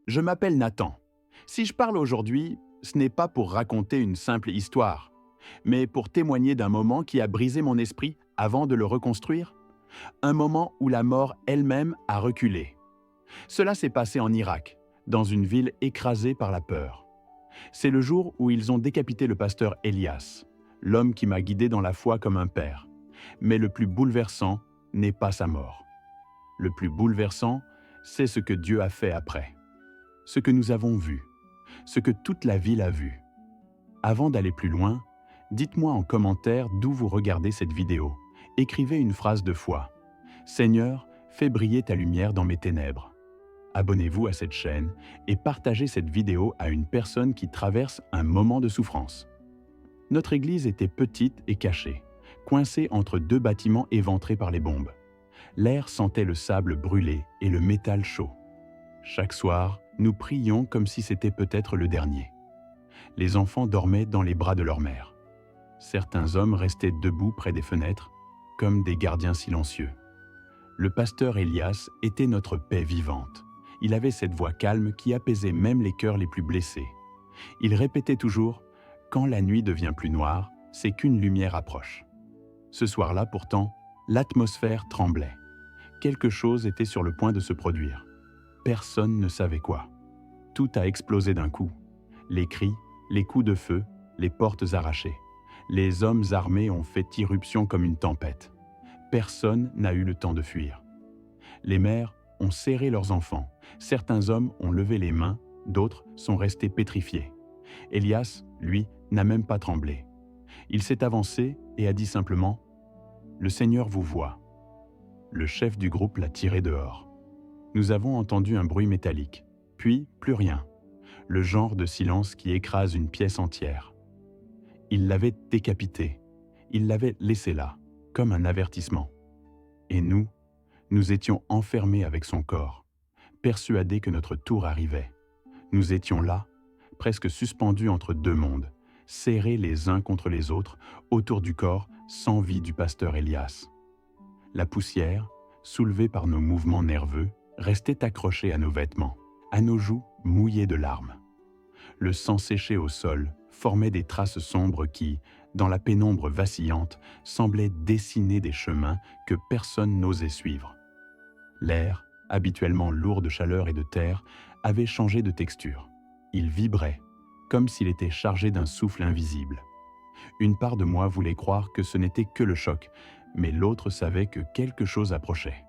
Je m'appelle Nathan. Si je parle aujourd'hui, ce n'est pas pour raconter une simple histoire, mais pour témoigner d'un moment qui a brisé mon esprit avant de le reconstruire. Un moment où la mort elle-même a reculé. Cela s'est passé en Irak, dans une ville écrasée par la peur. C'est le jour où ils ont décapité le pasteur Elias, l'homme qui m'a guidé dans la foi comme un père. Mais le plus bouleversant n'est pas sa mort. Le plus bouleversant, c'est ce que Dieu a fait après. Ce que nous avons vu, ce que toute la ville a vu. Avant d'aller plus loin, dites-moi en commentaire d'où vous regardez cette vidéo. Écrivez une phrase de foi. Seigneur, fais briller ta lumière dans mes ténèbres. Abonnez-vous à cette chaîne et partagez cette vidéo à une personne qui traverse un moment de souffrance. Notre église était petite et cachée, coincée entre deux bâtiments éventrés par les bombes. L'air sentait le sable brûlé et le métal chaud. Chaque soir, nous prions comme si c'était peut-être le dernier. Les enfants dormaient dans les bras de leur mère. Certains hommes restaient debout près des fenêtres, comme des gardiens silencieux. Le pasteur Elias était notre paix vivante. Il avait cette voix calme qui apaisait même les cœurs les plus blessés. Il répétait toujours « Quand la nuit devient plus noire, c'est qu'une lumière approche ». Ce soir-là, pourtant, l'atmosphère tremblait. Quelque chose était sur le point de se produire. Personne ne savait quoi. Tout a explosé d'un coup. Les cris, les coups de feu, les portes arrachées. Les hommes armés ont fait irruption comme une tempête. Personne n'a eu le temps de fuir. Les mères ont serré leurs enfants. Certains hommes ont levé les mains, d'autres sont restés pétrifiés. Elias, lui, n'a même pas tremblé. Il s'est avancé et a dit simplement « Le Seigneur vous voit ». Le chef du groupe l'a tiré dehors. Nous avons entendu un bruit métallique, puis plus rien. Le genre de silence qui écrase une pièce entière. Il l'avait décapité. Il l'avait laissé là, comme un avertissement. Et nous étions enfermés avec son corps, persuadés que notre tour arrivait. Nous étions là, presque suspendus entre deux mondes, serrés les uns contre les autres, autour du corps sans vie du pasteur Elias. La poussière, soulevée par nos mouvements nerveux, restait accrochée à nos vêtements, à nos joues mouillées de larmes. Le sang séché au sol formait des traces sombres qui, dans la pénombre vacillante, semblaient dessiner des chemins que personne n'osait suivre. L'air, habituellement lourd de chaleur et de terre, avait changé de texture. Il vibrait, comme s'il était chargé d'un souffle invisible. Une part de moi voulait croire que ce n'était que le choc, mais l'autre savait que quelque chose approchait.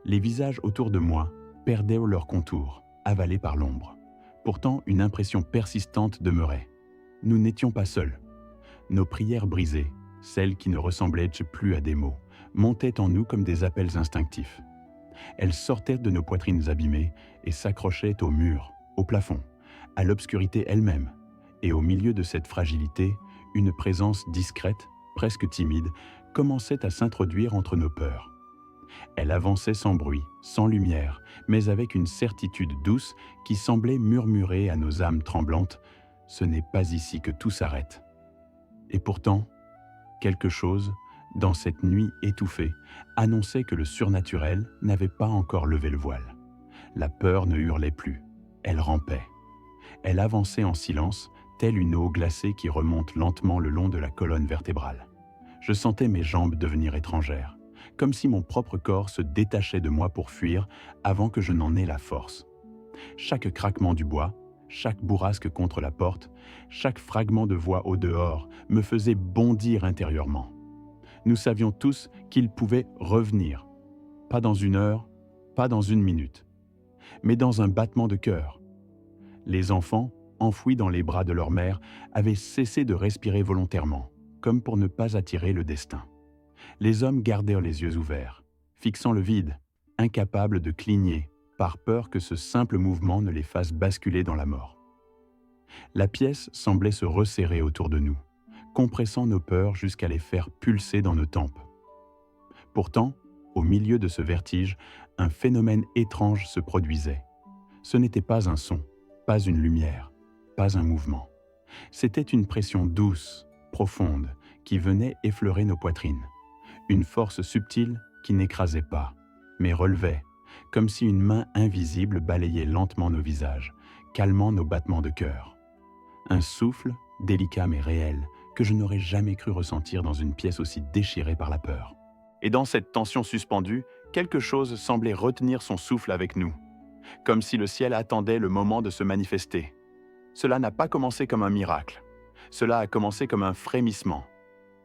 Les visages autour de moi perdaient leur contour, avalés par l'ombre. Pourtant, une impression persistante demeurait. Nous n'étions pas seuls. Nos prières brisées, celles qui ne ressemblaient plus à des mots, montaient en nous comme des appels instinctifs. Elles sortaient de nos poitrines abîmées et s'accrochaient au mur, au plafond, à l'obscurité elle-même. Et au milieu de cette fragilité, une présence discrète, presque timide, commençait à s'introduire entre nos peurs. Elle avançait sans bruit, sans lumière, mais avec une certitude douce qui semblait murmurer à nos âmes tremblantes « Ce n'est pas ici que tout s'arrête ». Et pourtant, quelque chose, dans cette nuit étouffée, annonçait que le surnaturel n'avait pas encore levé le voile. La peur ne hurlait plus, elle rampait. Elle avançait en silence, telle une eau glacée qui remonte lentement le long de la colonne vertébrale. Je sentais mes jambes devenir étrangères, comme si mon propre corps se détachait de moi pour fuir avant que je n'en aie la force. Chaque craquement du bois, chaque bourrasque contre la porte, chaque fragment de voix au dehors me faisait bondir intérieurement. Nous savions tous qu'il pouvait revenir, pas dans une heure, pas dans une minute, mais dans un battement de cœur. Les enfants, enfouis dans les bras de leur mère, avaient cessé de respirer volontairement, comme pour ne pas attirer le destin. Les hommes gardèrent les yeux ouverts, fixant le vide, incapables de cligner, par peur que ce simple mouvement ne les fasse basculer dans la mort. La pièce semblait se resserrer autour de nous, compressant nos peurs jusqu'à les faire pulser dans nos tempes. Pourtant, au milieu de ce vertige, un phénomène étrange se produisait. Ce n'était pas un son, pas une lumière, pas un mouvement. C'était une pression douce, profonde, qui venait effleurer nos poitrines. Une force subtile qui n'écrasait pas, mais relevait, comme si une main invisible balayait lentement nos visages, calmant nos battements de cœur. Un souffle, délicat mais réel, que je n'aurais jamais cru ressentir dans une pièce aussi déchirée par la peur. Et dans cette tension suspendue, quelque chose semblait retenir son souffle avec nous, comme si le ciel attendait le moment de se manifester. Cela n'a pas commencé comme un miracle. Cela a commencé comme un frémissement.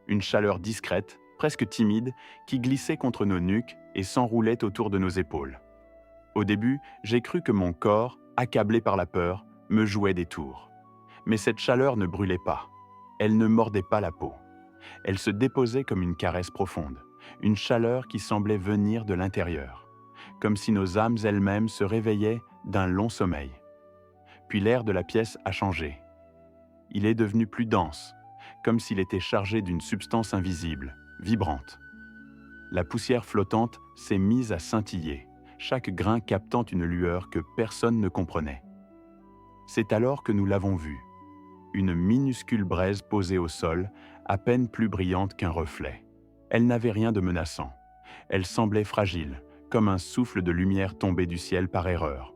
Une chaleur discrète, presque timide, qui glissait contre nos nuques et s'enroulait autour de nos épaules. Au début, j'ai cru que mon corps, accablé par la peur, me jouait des tours. Mais cette chaleur ne brûlait pas. Elle ne mordait pas la peau. Elle se déposait comme une caresse profonde, une chaleur qui semblait venir de l'intérieur, comme si nos âmes elles-mêmes se réveillaient d'un long sommeil. Puis l'air de la pièce a changé. Il est devenu plus dense, comme s'il était chargé d'une substance invisible, vibrante. La poussière flottante s'est mise à scintiller, chaque grain captant une lueur que personne ne comprenait. C'est alors que nous l'avons vue, une minuscule braise posée au sol, à peine plus brillante qu'un reflet. Elle n'avait rien de menaçant. Elle semblait fragile, comme un souffle de lumière tombé du ciel par erreur.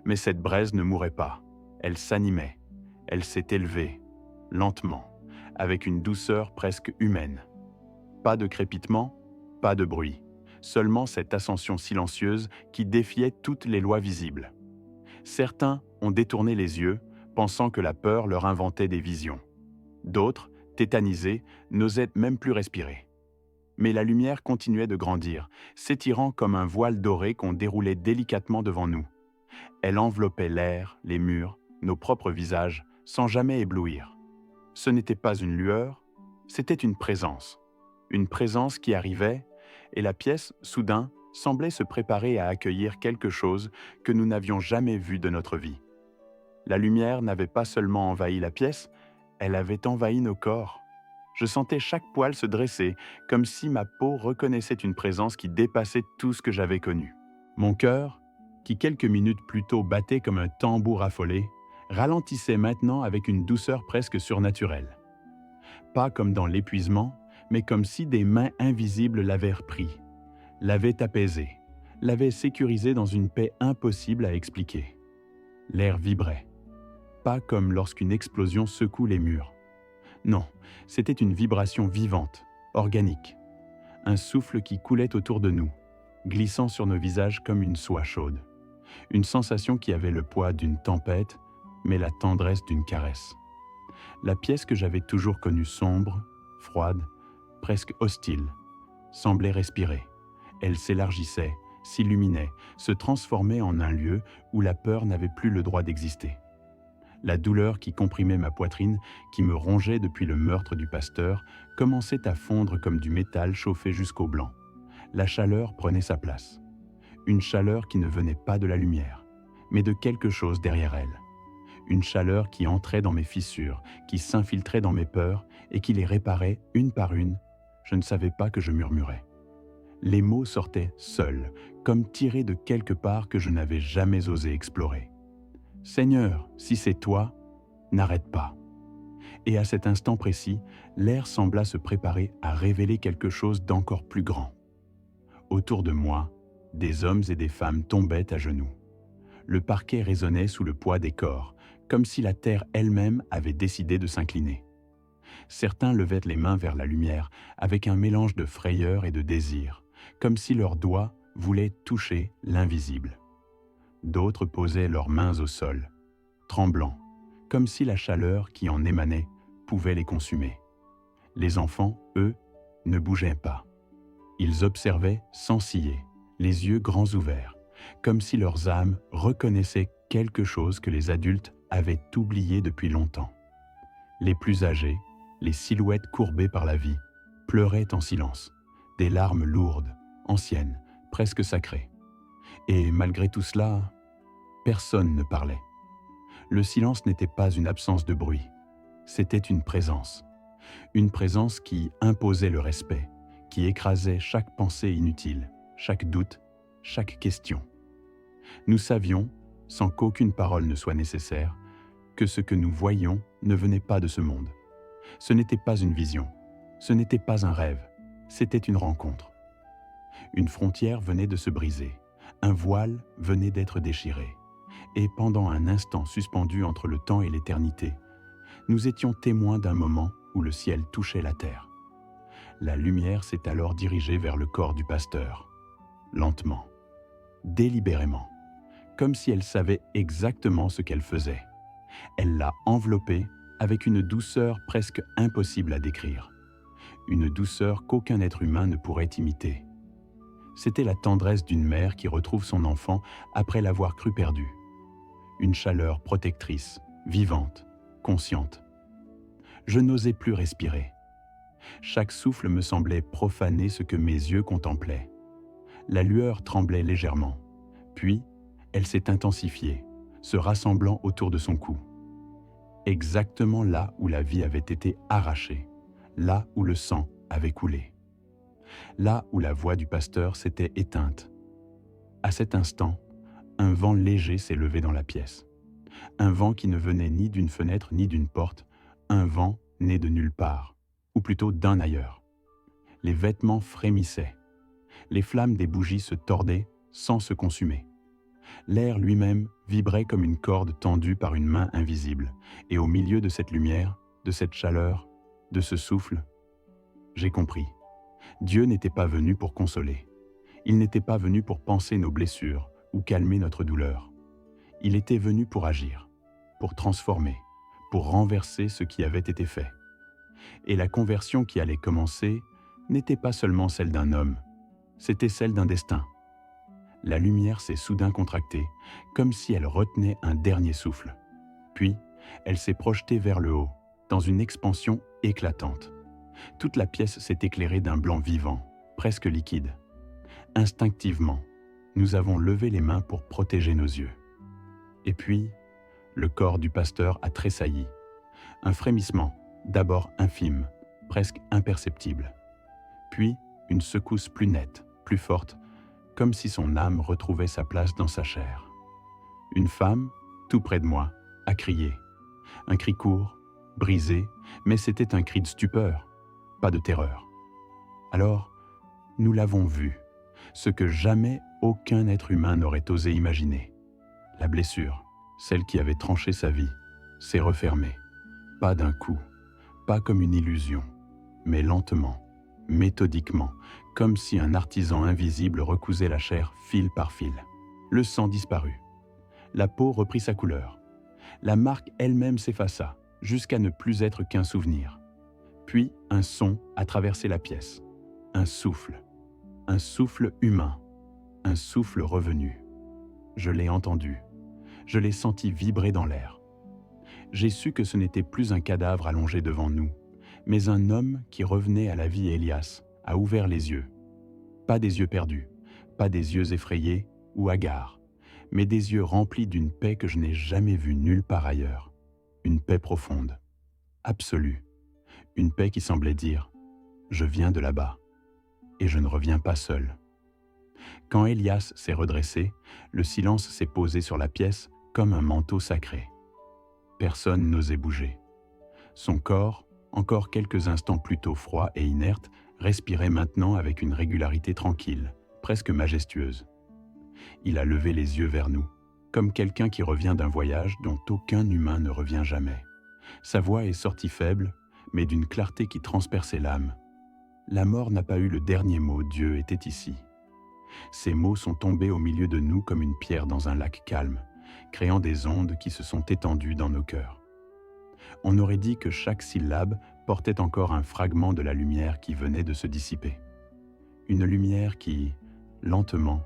Mais cette braise ne mourait pas. Elle s'animait. Elle s'est élevée, lentement, avec une douceur presque humaine. Pas de crépitement, pas de bruit. Seulement cette ascension silencieuse qui défiait toutes les lois visibles. Certains ont détourné les yeux, pensant que la peur leur inventait des visions. D'autres, tétanisés, n'osaient même plus respirer. Mais la lumière continuait de grandir, s'étirant comme un voile doré qu'on déroulait délicatement devant nous. Elle enveloppait l'air, les murs, nos propres visages, sans jamais éblouir. Ce n'était pas une lueur, c'était une présence qui arrivait, et la pièce, soudain, semblait se préparer à accueillir quelque chose que nous n'avions jamais vu de notre vie. La lumière n'avait pas seulement envahi la pièce, elle avait envahi nos corps. Je sentais chaque poil se dresser, comme si ma peau reconnaissait une présence qui dépassait tout ce que j'avais connu. Mon cœur, qui quelques minutes plus tôt battait comme un tambour affolé, ralentissait maintenant avec une douceur presque surnaturelle. Pas comme dans l'épuisement, mais comme si des mains invisibles l'avaient repris, l'avaient apaisé, l'avaient sécurisé dans une paix impossible à expliquer. L'air vibrait, pas comme lorsqu'une explosion secoue les murs. Non, c'était une vibration vivante, organique, un souffle qui coulait autour de nous, glissant sur nos visages comme une soie chaude. Une sensation qui avait le poids d'une tempête, mais la tendresse d'une caresse. La pièce que j'avais toujours connue sombre, froide, presque hostile, semblait respirer. Elle s'élargissait, s'illuminait, se transformait en un lieu où la peur n'avait plus le droit d'exister. La douleur qui comprimait ma poitrine, qui me rongeait depuis le meurtre du pasteur, commençait à fondre comme du métal chauffé jusqu'au blanc. La chaleur prenait sa place. Une chaleur qui ne venait pas de la lumière, mais de quelque chose derrière elle. Une chaleur qui entrait dans mes fissures, qui s'infiltrait dans mes peurs et qui les réparait une par une. Je ne savais pas que je murmurais. Les mots sortaient seuls, comme tirés de quelque part que je n'avais jamais osé explorer. « Seigneur, si c'est toi, n'arrête pas. » Et à cet instant précis, l'air sembla se préparer à révéler quelque chose d'encore plus grand. Autour de moi, des hommes et des femmes tombaient à genoux. Le parquet résonnait sous le poids des corps, comme si la terre elle-même avait décidé de s'incliner. Certains levaient les mains vers la lumière avec un mélange de frayeur et de désir, comme si leurs doigts voulaient toucher l'invisible. D'autres posaient leurs mains au sol, tremblants, comme si la chaleur qui en émanait pouvait les consumer. Les enfants, eux, ne bougeaient pas. Ils observaient sans ciller, les yeux grands ouverts, comme si leurs âmes reconnaissaient quelque chose que les adultes avaient oublié depuis longtemps. Les plus âgés, les silhouettes courbées par la vie, pleuraient en silence, des larmes lourdes, anciennes, presque sacrées. Et malgré tout cela, personne ne parlait. Le silence n'était pas une absence de bruit, c'était une présence qui imposait le respect, qui écrasait chaque pensée inutile, chaque doute, chaque question. Nous savions, sans qu'aucune parole ne soit nécessaire, que ce que nous voyions ne venait pas de ce monde. Ce n'était pas une vision, ce n'était pas un rêve, c'était une rencontre. Une frontière venait de se briser, Un voile venait d'être déchiré, et pendant un instant suspendu entre le temps et l'éternité, nous étions témoins d'un moment où le ciel touchait la terre. La lumière s'est alors dirigée vers le corps du pasteur, lentement, délibérément, comme si elle savait exactement ce qu'elle faisait. Elle l'a enveloppé avec une douceur presque impossible à décrire, une douceur qu'aucun être humain ne pourrait imiter. C'était la tendresse d'une mère qui retrouve son enfant après l'avoir cru perdu. Une chaleur protectrice, vivante, consciente. Je n'osais plus respirer. Chaque souffle me semblait profaner ce que mes yeux contemplaient. La lueur tremblait légèrement, puis elle s'est intensifiée, se rassemblant autour de son cou. Exactement là où la vie avait été arrachée, là où le sang avait coulé, là où la voix du pasteur s'était éteinte. À cet instant, un vent léger s'est levé dans la pièce. Un vent qui ne venait ni d'une fenêtre ni d'une porte, un vent né de nulle part, ou plutôt d'un ailleurs. Les vêtements frémissaient. Les flammes des bougies se tordaient sans se consumer. L'air lui-même vibrait comme une corde tendue par une main invisible, et au milieu de cette lumière, de cette chaleur, de ce souffle, j'ai compris. Dieu n'était pas venu pour consoler. Il n'était pas venu pour panser nos blessures ou calmer notre douleur. Il était venu pour agir, pour transformer, pour renverser ce qui avait été fait. Et la conversion qui allait commencer n'était pas seulement celle d'un homme, c'était celle d'un destin. La lumière s'est soudain contractée, comme si elle retenait un dernier souffle. Puis, elle s'est projetée vers le haut, dans une expansion éclatante. Toute la pièce s'est éclairée d'un blanc vivant, presque liquide. Instinctivement, nous avons levé les mains pour protéger nos yeux. Et puis, le corps du pasteur a tressailli. Un frémissement, d'abord infime, presque imperceptible. Puis, une secousse plus nette, plus forte, comme si son âme retrouvait sa place dans sa chair. Une femme, tout près de moi, a crié. Un cri court, brisé, mais c'était un cri de stupeur, pas de terreur. Alors, nous l'avons vu, ce que jamais aucun être humain n'aurait osé imaginer. La blessure, celle qui avait tranché sa vie, s'est refermée. Pas d'un coup, pas comme une illusion, mais lentement, méthodiquement, comme si un artisan invisible recousait la chair fil par fil. Le sang disparut. La peau reprit sa couleur. La marque elle-même s'effaça, jusqu'à ne plus être qu'un souvenir. Puis un son a traversé la pièce. Un souffle humain, un souffle revenu. Je l'ai entendu. Je l'ai senti vibrer dans l'air. J'ai su que ce n'était plus un cadavre allongé devant nous, mais un homme qui revenait à la vie. Elias a ouvert les yeux. Pas des yeux perdus, pas des yeux effrayés ou hagards, mais des yeux remplis d'une paix que je n'ai jamais vue nulle part ailleurs. Une paix profonde, absolue. Une paix qui semblait dire « Je viens de là-bas, et je ne reviens pas seul ». Quand Elias s'est redressé, le silence s'est posé sur la pièce comme un manteau sacré. Personne n'osait bouger. Son corps, encore quelques instants plus tôt froid et inerte, respirait maintenant avec une régularité tranquille, presque majestueuse. Il a levé les yeux vers nous, comme quelqu'un qui revient d'un voyage dont aucun humain ne revient jamais. Sa voix est sortie faible, mais d'une clarté qui transperçait l'âme. La mort n'a pas eu le dernier mot, Dieu était ici. Ces mots sont tombés au milieu de nous comme une pierre dans un lac calme, créant des ondes qui se sont étendues dans nos cœurs. On aurait dit que chaque syllabe portait encore un fragment de la lumière qui venait de se dissiper. Une lumière qui, lentement,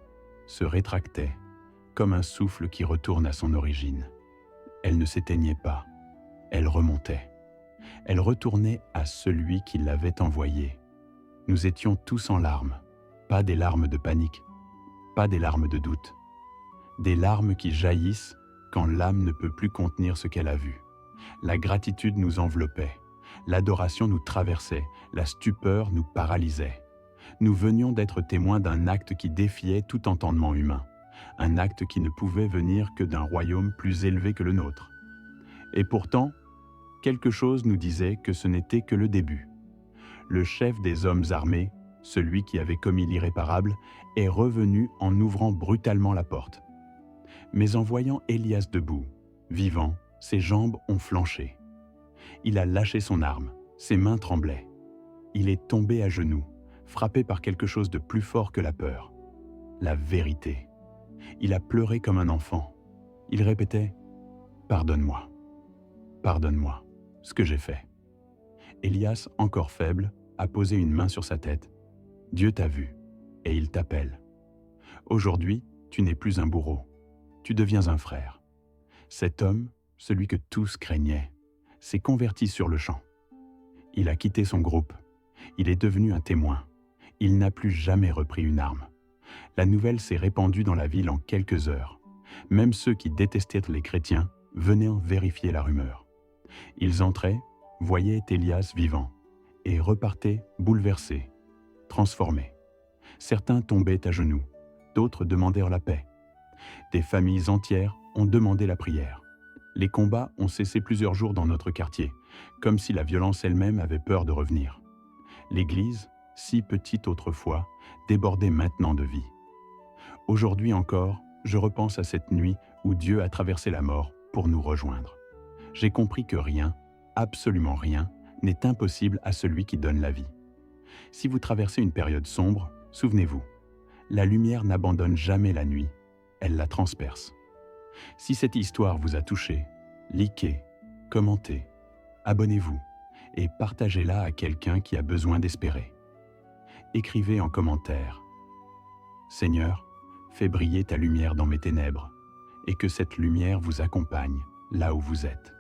se rétractait, comme un souffle qui retourne à son origine. Elle ne s'éteignait pas, elle remontait. Elle retournait à celui qui l'avait envoyée. Nous étions tous en larmes, pas des larmes de panique, pas des larmes de doute, des larmes qui jaillissent quand l'âme ne peut plus contenir ce qu'elle a vu. La gratitude nous enveloppait, l'adoration nous traversait, la stupeur nous paralysait. Nous venions d'être témoins d'un acte qui défiait tout entendement humain, un acte qui ne pouvait venir que d'un royaume plus élevé que le nôtre. Et pourtant, quelque chose nous disait que ce n'était que le début. Le chef des hommes armés, celui qui avait commis l'irréparable, est revenu en ouvrant brutalement la porte. Mais en voyant Élias debout, vivant, ses jambes ont flanché. Il a lâché son arme, ses mains tremblaient. Il est tombé à genoux, frappé par quelque chose de plus fort que la peur. La vérité. Il a pleuré comme un enfant. Il répétait « Pardonne-moi, pardonne-moi, ce que j'ai fait ». Élias, encore faible, a posé une main sur sa tête. Dieu t'a vu, et il t'appelle. Aujourd'hui, tu n'es plus un bourreau, tu deviens un frère. Cet homme, celui que tous craignaient, s'est converti sur le champ. Il a quitté son groupe, il est devenu un témoin. Il n'a plus jamais repris une arme. La nouvelle s'est répandue dans la ville en quelques heures. Même ceux qui détestaient les chrétiens venaient en vérifier la rumeur. Ils entraient, voyaient Élias vivant, et repartaient bouleversés, transformés. Certains tombaient à genoux, d'autres demandèrent la paix. Des familles entières ont demandé la prière. Les combats ont cessé plusieurs jours dans notre quartier, comme si la violence elle-même avait peur de revenir. L'Église, si petite autrefois, débordait maintenant de vie. Aujourd'hui encore, je repense à cette nuit où Dieu a traversé la mort pour nous rejoindre. J'ai compris que rien, absolument rien, n'est impossible à celui qui donne la vie. Si vous traversez une période sombre, souvenez-vous, la lumière n'abandonne jamais la nuit, elle la transperce. Si cette histoire vous a touché, likez, commentez, abonnez-vous et partagez-la à quelqu'un qui a besoin d'espérer. Écrivez en commentaire « Seigneur, fais briller ta lumière dans mes ténèbres et que cette lumière vous accompagne là où vous êtes. »